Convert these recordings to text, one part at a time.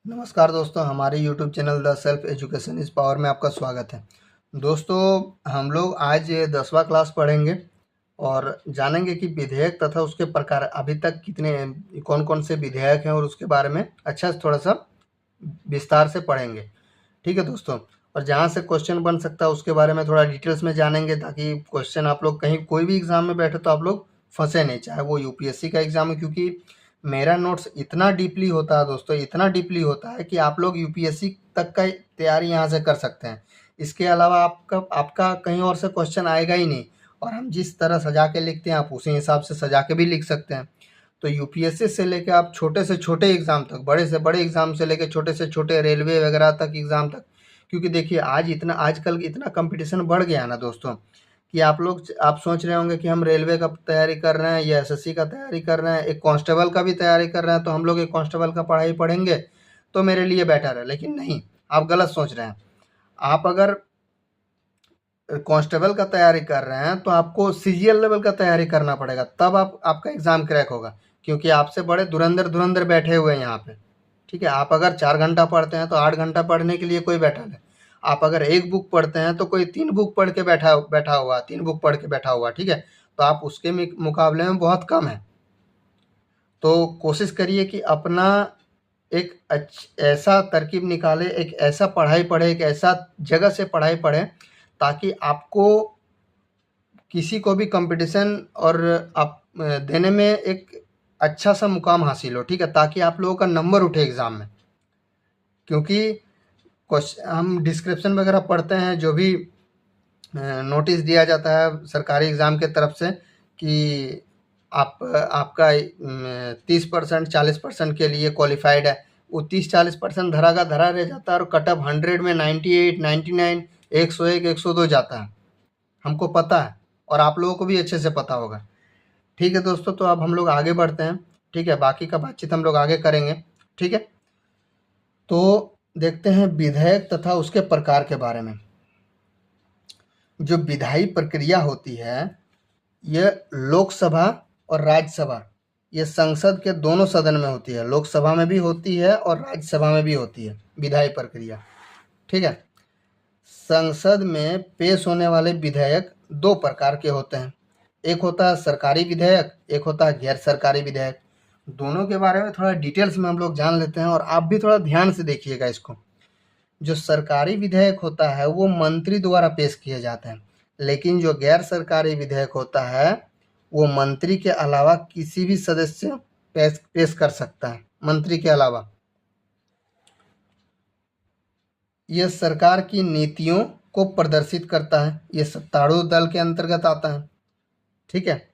नमस्कार दोस्तों, हमारे YouTube channel the self education is power में आपका स्वागत है। दोस्तों, हम लोग आज 10वां क्लास पढ़ेंगे और जानेंगे कि विधेयक तथा उसके प्रकार अभी तक कितने कौन-कौन से विधेयक हैं और उसके बारे में अच्छा से थोड़ा-सा विस्तार से पढ़ेंगे। ठीक है दोस्तों? और जहाँ से क्वेश्चन बन सकता है उसके बारे में थोड़ा डिटेल्स में जानेंगे, ताकि क्वेश्चन आप लोग कहीं कोई भी एग्ज़ाम में बैठे तो आप लोग फँसे नहीं, चाहे वो यूपीएससी का एग्ज़ाम है, क्योंकि मेरा नोट्स इतना डीपली होता है दोस्तों, इतना डीपली होता है कि आप लोग यूपीएससी तक का तैयारी यहाँ से कर सकते हैं। इसके अलावा आपका आपका कहीं और से क्वेश्चन आएगा ही नहीं, और हम जिस तरह सजा के लिखते हैं आप उसी हिसाब से सजा के भी लिख सकते हैं। तो यूपीएससी से लेके आप छोटे से छोटे एग्ज़ाम तक, बड़े से बड़े एग्ज़ाम से लेके छोटे से छोटे रेलवे वगैरह तक एग्ज़ाम तक, क्योंकि देखिए आजकल इतना कंपटीशन बढ़ गया है ना दोस्तों, कि आप सोच रहे होंगे कि हम रेलवे का तैयारी कर रहे हैं या एसएससी का तैयारी कर रहे हैं, एक कांस्टेबल का भी तैयारी कर रहे हैं, तो हम लोग एक कांस्टेबल का पढ़ाई पढ़ेंगे तो मेरे लिए बेटर है। लेकिन नहीं, आप गलत सोच रहे हैं। आप अगर कांस्टेबल का तैयारी कर रहे हैं तो आपको सीजीएल लेवल का तैयारी करना पड़ेगा, तब आपका एग्ज़ाम क्रैक होगा, क्योंकि आपसे बड़े धुरंधर बैठे हुए हैं यहाँ पे। ठीक है? आप अगर 4 घंटा पढ़ते हैं तो 8 घंटा पढ़ने के लिए कोई बैठा है। आप अगर 1 बुक पढ़ते हैं तो कोई 3 बुक पढ़ के बैठा हुआ, 3 बुक पढ़ के बैठा हुआ, ठीक है? तो आप उसके मुकाबले में बहुत कम हैं। तो कोशिश करिए कि अपना एक ऐसा तरकीब निकालें, एक ऐसा पढ़ाई पढ़ें, एक ऐसा जगह से पढ़ाई पढ़ें, ताकि आपको किसी को भी कंपटीशन और आप देने में एक अच्छा सा मुकाम हासिल हो, ठीक है? ताकि आप लोगों का नंबर उठे एग्ज़ाम में। क्योंकि हम डिस्क्रिप्शन वगैरह पढ़ते हैं, जो भी नोटिस दिया जाता है सरकारी एग्ज़ाम के तरफ से कि आपका 30% 40% के लिए क्वालिफाइड है, वो 30-40% धरा का धरा रह जाता है और कट ऑफ 100 में 98, 99, 101, 102 जाता है। हमको पता है और आप लोगों को भी अच्छे से पता होगा। ठीक है दोस्तों, तो अब हम लोग आगे बढ़ते हैं। ठीक है? बाकी का बातचीत हम लोग आगे करेंगे। ठीक है? तो देखते हैं विधेयक तथा उसके प्रकार के बारे में। जो विधायी प्रक्रिया होती है, यह लोकसभा और राज्यसभा, ये संसद के दोनों सदन में होती है। लोकसभा में भी होती है और राज्यसभा में भी होती है विधायी प्रक्रिया। ठीक है? संसद में पेश होने वाले विधेयक 2 प्रकार के होते हैं। एक होता है सरकारी विधेयक, एक होता है गैर सरकारी विधेयक। दोनों के बारे में थोड़ा डिटेल्स में हम लोग जान लेते हैं, और आप भी थोड़ा ध्यान से देखिएगा इसको। जो सरकारी विधेयक होता है वो मंत्री द्वारा पेश किए जाते हैं, लेकिन जो गैर सरकारी विधेयक होता है वो मंत्री के अलावा किसी भी सदस्य पेश कर सकता है, मंत्री के अलावा। यह सरकार की नीतियों को प्रदर्शित करता है, ये सत्तारूढ़ दल के अंतर्गत आता है। ठीक है?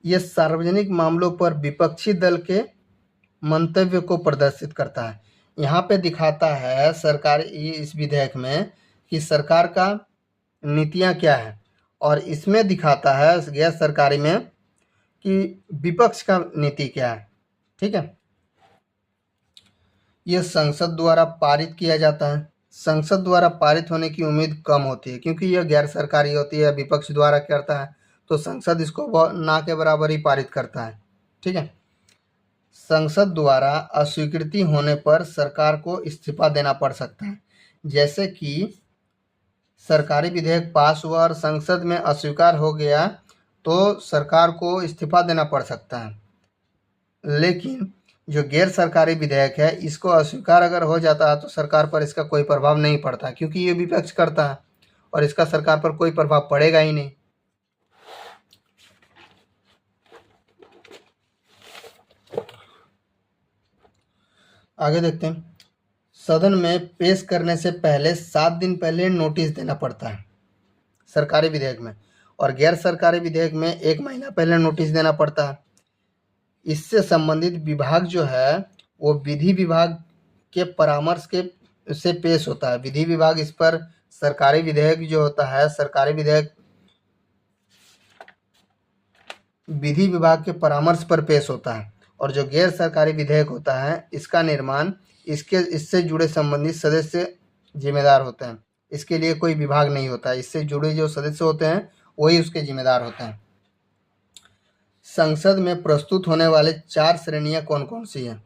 यह सार्वजनिक मामलों पर विपक्षी दल के मंतव्य को प्रदर्शित करता है। यहाँ पे दिखाता है सरकार इस विधेयक में कि सरकार का नीतियाँ क्या है, और इसमें दिखाता है गैर सरकारी में कि विपक्ष का नीति क्या है। ठीक है? यह संसद द्वारा पारित किया जाता है। संसद द्वारा पारित होने की उम्मीद कम होती है, क्योंकि यह गैर सरकारी होती है, विपक्ष द्वारा करता है, तो संसद इसको ना के बराबर ही पारित करता है। ठीक है? संसद द्वारा अस्वीकृति होने पर सरकार को इस्तीफा देना पड़ सकता है। जैसे कि सरकारी विधेयक पास हुआ और संसद में अस्वीकार हो गया तो सरकार को इस्तीफा देना पड़ सकता है। लेकिन जो गैर सरकारी विधेयक है, इसको अस्वीकार अगर हो जाता है तो सरकार पर इसका कोई प्रभाव नहीं पड़ता, क्योंकि ये विपक्ष करता है और इसका सरकार पर कोई प्रभाव पड़ेगा ही नहीं। आगे देखते हैं। सदन में पेश करने से पहले 7 दिन पहले नोटिस देना पड़ता है सरकारी विधेयक में, और गैर सरकारी विधेयक में 1 महीना पहले नोटिस देना पड़ता है। इससे संबंधित विभाग जो है वो विधि विभाग के परामर्श के से पेश होता है। विधि विभाग इस पर सरकारी विधेयक जो होता है, सरकारी विधेयक विधि विभाग के परामर्श पर पेश होता है, और जो गैर सरकारी विधेयक होता है इसका निर्माण इससे जुड़े संबंधित सदस्य जिम्मेदार होते हैं। इसके लिए कोई विभाग नहीं होता है, इससे जुड़े जो सदस्य होते हैं वही उसके जिम्मेदार होते हैं। संसद में प्रस्तुत होने वाले 4 श्रेणियां कौन कौन सी हैं?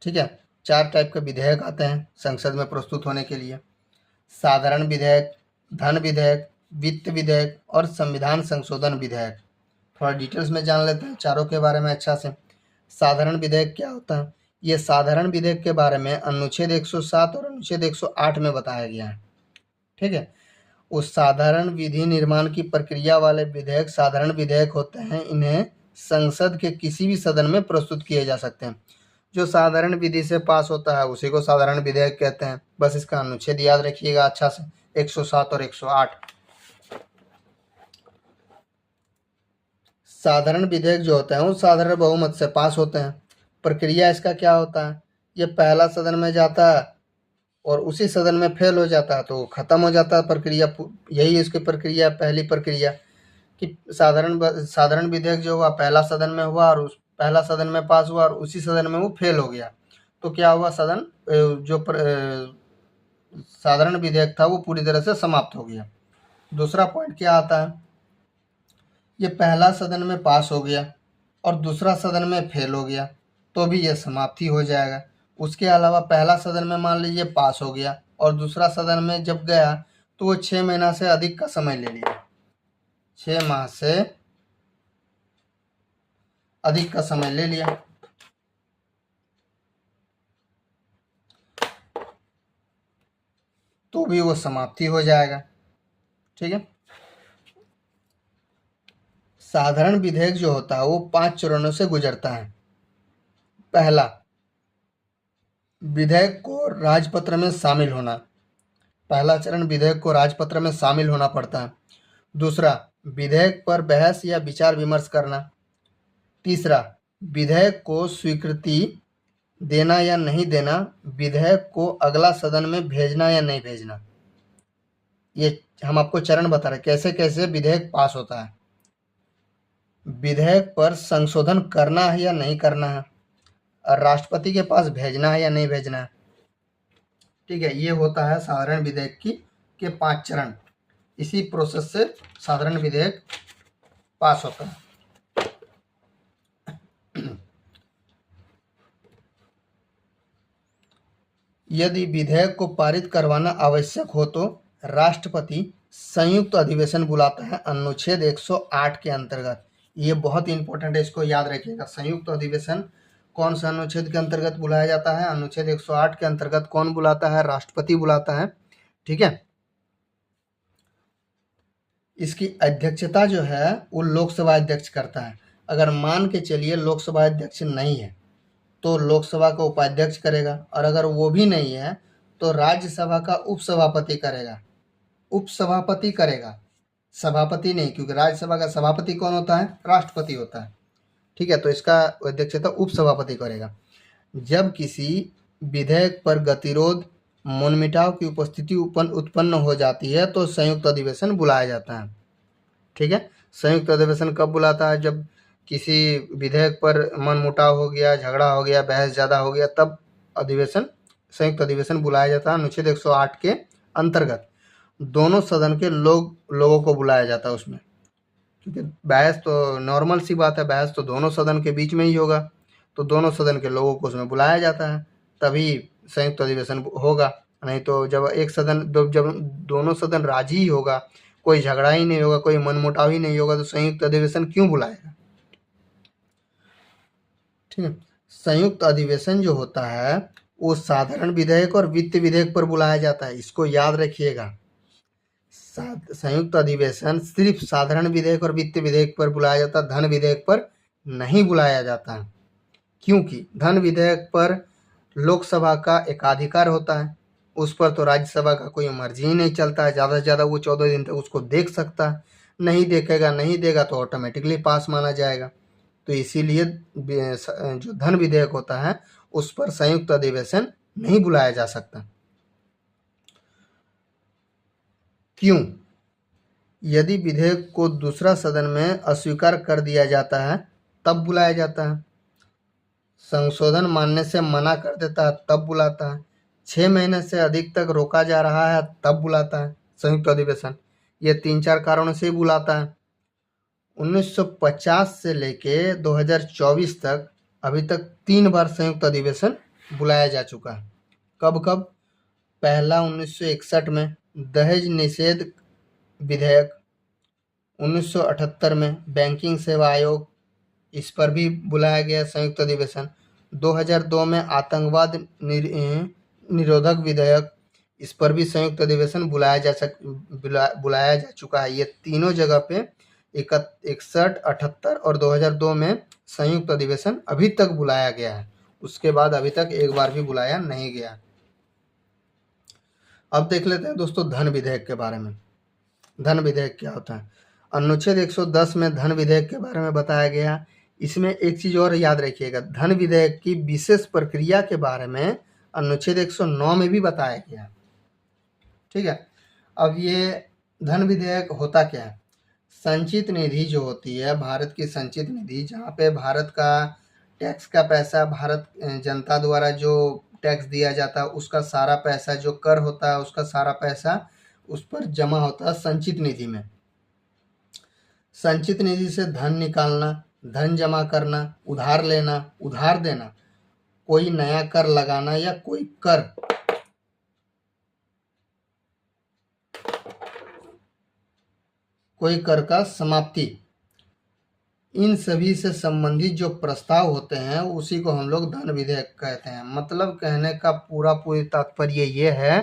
ठीक है, 4 टाइप के विधेयक आते हैं संसद में प्रस्तुत होने के लिए। साधारण विधेयक, धन विधेयक, वित्त विधेयक और संविधान संशोधन विधेयक। थोड़ा डिटेल्स में जान लेते हैं चारों के बारे में अच्छा से। साधारण विधेयक क्या होता है? ये साधारण विधेयक के बारे में अनुच्छेद 107 और अनुच्छेद 108 में बताया गया है। ठीक है, उस साधारण विधि निर्माण की प्रक्रिया वाले विधेयक साधारण विधेयक होते हैं। इन्हें संसद के किसी भी सदन में प्रस्तुत किए जा सकते हैं। जो साधारण विधि से पास होता है उसी को साधारण विधेयक कहते हैं। बस इसका अनुच्छेद याद रखिएगा अच्छा से, 107 और 108। साधारण विधेयक जो होते हैं वो साधारण बहुमत से पास होते हैं। प्रक्रिया इसका क्या होता है? ये पहला सदन में जाता है और उसी सदन में फेल हो जाता है तो खत्म हो जाता है प्रक्रिया। यही इसकी प्रक्रिया, पहली प्रक्रिया कि साधारण विधेयक जो हुआ पहला सदन में हुआ और उस पहला सदन में पास हुआ और उसी सदन में वो फेल हो गया तो क्या हुआ, सदन जो साधारण विधेयक था वो पूरी तरह से समाप्त हो गया। दूसरा पॉइंट क्या आता है? ये पहला सदन में पास हो गया और दूसरा सदन में फेल हो गया तो भी ये समाप्ति हो जाएगा। उसके अलावा पहला सदन में मान लीजिए पास हो गया और दूसरा सदन में जब गया तो वो 6 महीना से अधिक का समय ले लिया, 6 माह से अधिक का समय ले लिया तो भी वो समाप्ति हो जाएगा। ठीक है, साधारण विधेयक जो होता है वो 5 चरणों से गुजरता है। पहला, विधेयक को राजपत्र में शामिल होना। पहला चरण विधेयक को राजपत्र में शामिल होना पड़ता है। दूसरा, विधेयक पर बहस या विचार विमर्श करना। तीसरा, विधेयक को स्वीकृति देना या नहीं देना, विधेयक को अगला सदन में भेजना या नहीं भेजना। ये हम आपको चरण बता रहे कैसे कैसे विधेयक पास होता है। विधेयक पर संशोधन करना है या नहीं करना है और राष्ट्रपति के पास भेजना है या नहीं भेजना है। ठीक है, ये होता है साधारण विधेयक के 5 चरण। इसी प्रोसेस से साधारण विधेयक पास होता है। यदि विधेयक को पारित करवाना आवश्यक हो तो राष्ट्रपति संयुक्त अधिवेशन बुलाता है अनुच्छेद 108 के अंतर्गत। ये बहुत इंपॉर्टेंट है, इसको याद रखिएगा। संयुक्त अधिवेशन कौन सा अनुच्छेद के अंतर्गत बुलाया जाता है? अनुच्छेद 108 के अंतर्गत कौन बुलाता है? राष्ट्रपति बुलाता है। ठीक है, इसकी अध्यक्षता जो है वो लोकसभा अध्यक्ष करता है। अगर मान के चलिए लोकसभा अध्यक्ष नहीं है तो लोकसभा का उपाध्यक्ष करेगा और अगर वो भी नहीं है तो राज्यसभा का उपसभापति करेगा। उपसभापति करेगा, सभापति नहीं, क्योंकि राज्यसभा का सभापति कौन होता है? राष्ट्रपति होता है। ठीक है, तो इसका अध्यक्षता उपसभापति करेगा। जब किसी विधेयक पर गतिरोध, मनमुटाव की उपस्थिति उत्पन्न हो जाती है तो संयुक्त अधिवेशन बुलाया जाता है। ठीक है, संयुक्त अधिवेशन कब बुलाता है? जब किसी विधेयक पर मनमुटाव हो गया, झगड़ा हो गया, बहस ज़्यादा हो गया, तब संयुक्त अधिवेशन बुलाया जाता है। अनुच्छेद 108 के अंतर्गत दोनों सदन के लोगों को बुलाया जाता है उसमें, क्योंकि बहस तो नॉर्मल सी बात है, बहस तो दोनों सदन के बीच में ही होगा, तो दोनों सदन के लोगों को उसमें बुलाया जाता है, तभी संयुक्त अधिवेशन होगा। नहीं तो जब जब दोनों सदन राजी ही होगा, कोई झगड़ा ही नहीं होगा, कोई मनमुटाव ही नहीं होगा, तो संयुक्त अधिवेशन क्यों बुलाएगा? ठीक है, संयुक्त अधिवेशन जो होता है वो साधारण विधेयक और वित्त विधेयक पर बुलाया जाता है। इसको याद रखिएगा, संयुक्त अधिवेशन सिर्फ साधारण विधेयक और वित्त विधेयक पर बुलाया जाता है, धन विधेयक पर नहीं बुलाया जाता है। क्योंकि धन विधेयक पर लोकसभा का एकाधिकार होता है, उस पर तो राज्यसभा का कोई मर्जी ही नहीं चलता है। ज़्यादा से ज़्यादा वो 14 दिन तक उसको देख सकता है, नहीं देगा तो ऑटोमेटिकली पास माना जाएगा। तो इसीलिए जो धन विधेयक होता है उस पर संयुक्त अधिवेशन नहीं बुलाया जा सकता। क्यों? यदि विधेयक को दूसरा सदन में अस्वीकार कर दिया जाता है तब बुलाया जाता है, संशोधन मानने से मना कर देता है तब बुलाता है, 6 महीने से अधिक तक रोका जा रहा है तब बुलाता है संयुक्त अधिवेशन। ये 3-4 कारणों से ही बुलाता है। 1950 से लेके 2024 तक अभी तक 3 बार संयुक्त अधिवेशन बुलाया जा चुका है। कब कब? पहला 1961 में दहेज निषेध विधेयक, 1978 में बैंकिंग सेवा आयोग, इस पर भी बुलाया गया संयुक्त अधिवेशन। 2002 में आतंकवाद निरोधक विधेयक, इस पर भी संयुक्त अधिवेशन बुलाया जा चुका है। ये तीनों जगह पे 61, 78 और 2002 में संयुक्त अधिवेशन अभी तक बुलाया गया है। उसके बाद अभी तक एक बार भी बुलाया नहीं गया। अब देख लेते हैं दोस्तों धन विधेयक के बारे में। धन विधेयक क्या होता है? अनुच्छेद 110 में धन विधेयक के बारे में बताया गया। इसमें एक चीज और याद रखिएगा, धन विधेयक की विशेष प्रक्रिया के बारे में अनुच्छेद 109 में भी बताया गया। ठीक है। अब ये धन विधेयक होता क्या है? संचित निधि जो होती है, भारत की संचित निधि, जहाँ पे भारत का टैक्स का पैसा, भारत जनता द्वारा जो टैक्स दिया जाता है उसका सारा पैसा, जो कर होता है उसका सारा पैसा उस पर जमा होता है संचित निधि में। संचित निधि से धन निकालना, धन जमा करना, उधार लेना, उधार देना, कोई नया कर लगाना या कोई कर का समाप्ति, इन सभी से संबंधित जो प्रस्ताव होते हैं उसी को हम लोग धन विधेयक कहते हैं। मतलब कहने का पूरी तात्पर्य ये है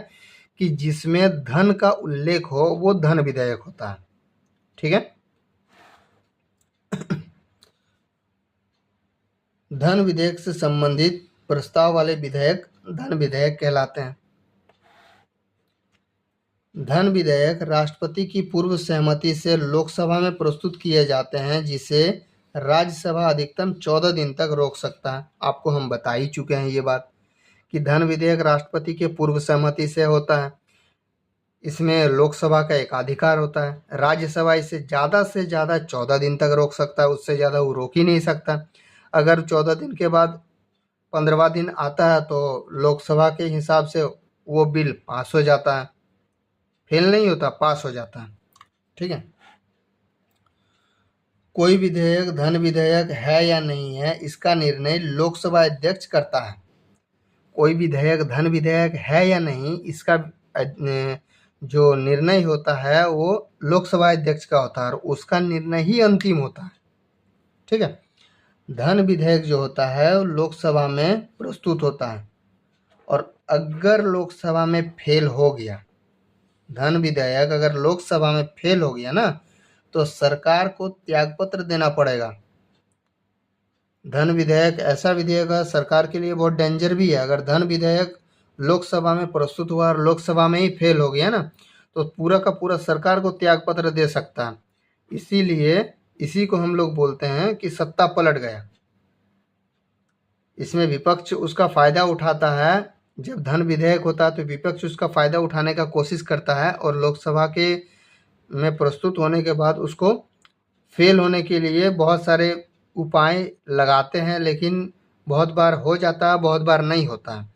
कि जिसमें धन का उल्लेख हो वो धन विधेयक होता है। ठीक है। धन विधेयक से संबंधित प्रस्ताव वाले विधेयक धन विधेयक कहलाते हैं। धन विधेयक राष्ट्रपति की पूर्व सहमति से लोकसभा में प्रस्तुत किए जाते हैं, जिसे राज्यसभा अधिकतम 14 दिन तक रोक सकता है। आपको हम बता ही चुके हैं ये बात कि धन विधेयक राष्ट्रपति के पूर्व सहमति से होता है। इसमें लोकसभा का एकाधिकार होता है। राज्यसभा इसे ज़्यादा से ज़्यादा 14 दिन तक रोक सकता है, उससे ज़्यादा वो रोक ही नहीं सकता। अगर 14 दिन के बाद 15वां दिन आता है तो लोकसभा के हिसाब से वो बिल पास हो जाता है, फेल नहीं होता, पास हो जाता है। ठीक है। कोई विधेयक धन विधेयक है या नहीं है, इसका निर्णय लोकसभा अध्यक्ष करता है। कोई विधेयक धन विधेयक है या नहीं, इसका जो निर्णय होता है वो लोकसभा अध्यक्ष का होता है और उसका निर्णय ही अंतिम होता है। ठीक है। धन विधेयक जो होता है वो लोकसभा में प्रस्तुत होता है और अगर लोकसभा में फेल हो गया, धन विधेयक अगर लोकसभा में फेल हो गया ना, तो सरकार को त्यागपत्र देना पड़ेगा। धन विधेयक ऐसा विधेयक है, सरकार के लिए बहुत डेंजर भी है। अगर धन विधेयक लोकसभा में प्रस्तुत हुआ और लोकसभा में ही फेल हो गया ना, तो पूरा का पूरा सरकार को त्यागपत्र दे सकता है। इसीलिए इसी को हम लोग बोलते हैं कि सत्ता पलट गया। इसमें विपक्ष उसका फायदा उठाता है। जब धन विधेयक होता है तो विपक्ष उसका फायदा उठाने का कोशिश करता है और लोकसभा के में प्रस्तुत होने के बाद उसको फेल होने के लिए बहुत सारे उपाय लगाते हैं, लेकिन बहुत बार हो जाता है, बहुत बार नहीं होता है।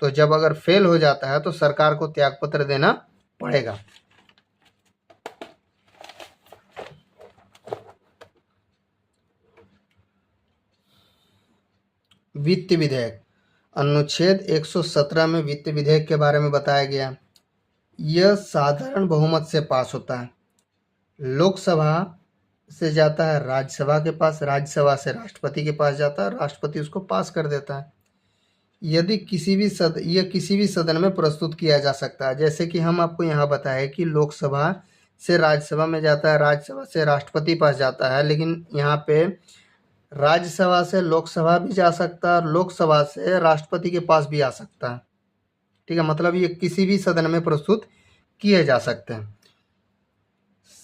तो जब अगर फेल हो जाता है तो सरकार को त्यागपत्र देना पड़ेगा। वित्त विधेयक, अनुच्छेद 117 में वित्त विधेयक के बारे में बताया गया। यह साधारण बहुमत से पास होता है। लोकसभा से जाता है राज्यसभा के पास, राज्यसभा से राष्ट्रपति के पास जाता है, राष्ट्रपति उसको पास कर देता है। यदि यह किसी भी सदन में प्रस्तुत किया जा सकता है। जैसे कि हम आपको यहाँ बताएं कि लोकसभा से राज्यसभा में जाता है, राज्यसभा से राष्ट्रपति पास जाता है, लेकिन यहाँ पे राज्यसभा से लोकसभा भी जा सकता है और लोकसभा से राष्ट्रपति के पास भी आ सकता है। ठीक है। मतलब ये किसी भी सदन में प्रस्तुत किए जा सकते हैं।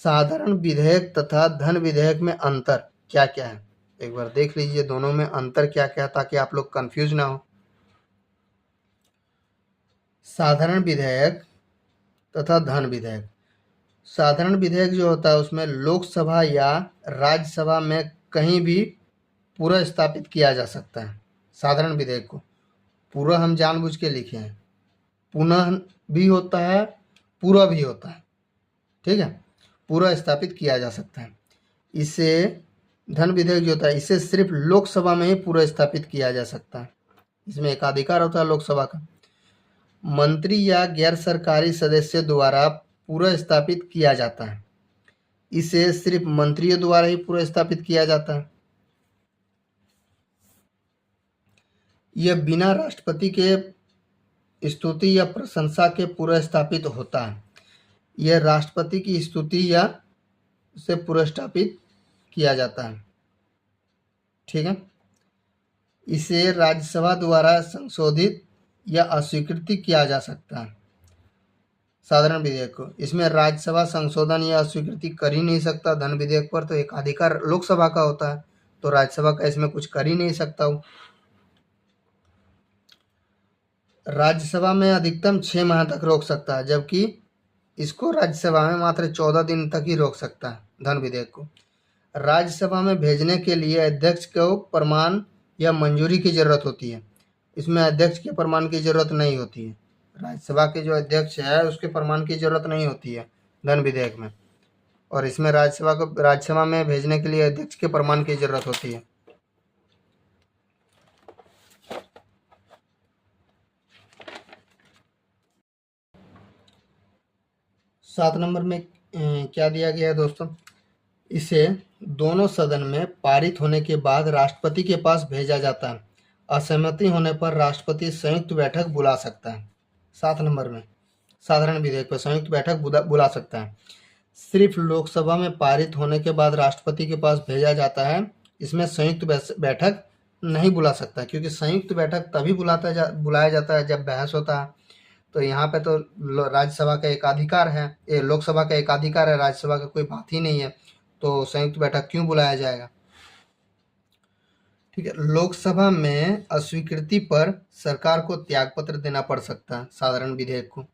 साधारण विधेयक तथा धन विधेयक में अंतर क्या क्या है, एक बार देख लीजिए दोनों में अंतर क्या क्या है, ताकि आप लोग कंफ्यूज ना हो। साधारण विधेयक तथा धन विधेयक। साधारण विधेयक जो होता है उसमें लोकसभा या राज्यसभा में कहीं भी पूरा स्थापित किया जा सकता है। साधारण विधेयक को पूरा हम जानबूझ के लिखे हैं, पुनः भी होता है, पूरा भी होता है। ठीक है। पूरा स्थापित किया जा सकता है। इसे धन विधेयक जो होता है इसे सिर्फ लोकसभा में ही पूरा स्थापित किया जा सकता है। इसमें एकाधिकार होता है लोकसभा का। मंत्री या गैर सरकारी सदस्य द्वारा पूर्व स्थापित किया जाता है। इसे सिर्फ मंत्रियों द्वारा ही पूर्व स्थापित किया जाता है। यह बिना राष्ट्रपति के स्तुति या प्रशंसा के पूर्व स्थापित होता है। यह राष्ट्रपति की स्तुति या से पूर्व स्थापित किया जाता है। ठीक है। इसे राज्यसभा द्वारा संशोधित या अस्वीकृति किया जा सकता है। साधारण विधेयक को इसमें राज्यसभा संशोधन या अस्वीकृति कर ही नहीं सकता। धन विधेयक पर तो एक अधिकार लोकसभा का होता है, तो राज्यसभा का इसमें कुछ कर ही नहीं सकता हूँ। राज्यसभा में अधिकतम 6 माह तक रोक सकता है, जबकि इसको राज्यसभा में मात्र 14 दिन तक ही रोक सकता है। धन विधेयक को राज्यसभा में भेजने के लिए अध्यक्ष को प्रमाण या मंजूरी की जरूरत होती है। इसमें अध्यक्ष के प्रमाण की जरूरत नहीं होती है। राज्यसभा के जो अध्यक्ष है उसके प्रमाण की जरूरत नहीं होती है धन विधेयक में, और इसमें राज्यसभा में भेजने के लिए अध्यक्ष के प्रमाण की जरूरत होती है। सात नंबर में क्या दिया गया है दोस्तों, इसे दोनों सदन में पारित होने के बाद राष्ट्रपति के पास भेजा जाता है। असहमति होने पर राष्ट्रपति संयुक्त बैठक बुला सकता है। 7 नंबर में साधारण विधेयक पर संयुक्त बैठक बुला सकता है। सिर्फ लोकसभा में पारित होने के बाद राष्ट्रपति के पास भेजा जाता है। इसमें संयुक्त बैठक नहीं बुला सकता, क्योंकि संयुक्त बैठक तभी बुलाया जाता है जब बहस होता है। तो यहाँ पे तो राज्यसभा का एकाधिकार है, ये लोकसभा का एकाधिकार है, राज्यसभा का कोई बात ही नहीं है, तो संयुक्त बैठक क्यों बुलाया जाएगा। ठीक है। लोकसभा में अस्वीकृति पर सरकार को त्यागपत्र देना पड़ सकता है। साधारण विधेयक को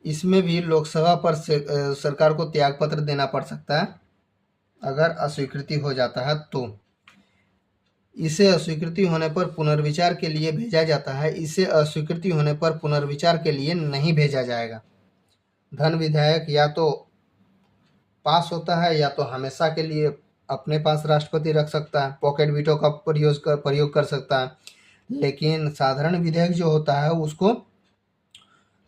इसमें भी लोकसभा पर सरकार को त्यागपत्र देना पड़ सकता है अगर अस्वीकृति हो जाता है तो। इसे अस्वीकृति होने पर पुनर्विचार के लिए भेजा जाता है। इसे अस्वीकृति होने पर पुनर्विचार के लिए नहीं भेजा जाएगा। धन विधेयक या तो पास होता है या तो हमेशा के लिए अपने पास राष्ट्रपति रख सकता है, पॉकेट वीटो का प्रयोग कर सकता है। लेकिन साधारण विधेयक जो होता है उसको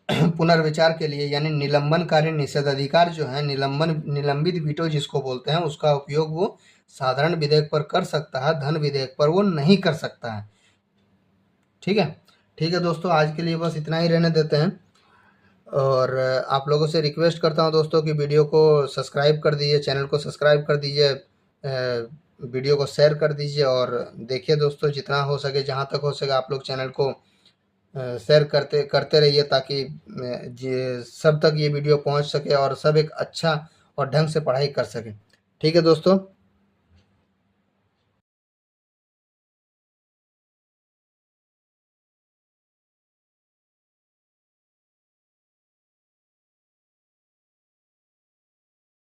पुनर्विचार के लिए, यानी निलंबनकारी निषेधाधिकार जो है, निलंबित वीटो जिसको बोलते हैं, उसका उपयोग वो साधारण विधेयक पर कर सकता है, धन विधेयक पर वो नहीं कर सकता है। ठीक है। ठीक है दोस्तों, आज के लिए बस इतना ही रहने देते हैं, और आप लोगों से रिक्वेस्ट करता हूं दोस्तों कि वीडियो को सब्सक्राइब कर दीजिए, चैनल को सब्सक्राइब कर दीजिए, वीडियो को शेयर कर दीजिए, और देखिए दोस्तों जितना हो सके, जहां तक हो सके आप लोग चैनल को शेयर करते रहिए, ताकि सब तक ये वीडियो पहुंच सके और सब एक अच्छा और ढंग से पढ़ाई कर सके। ठीक है दोस्तों।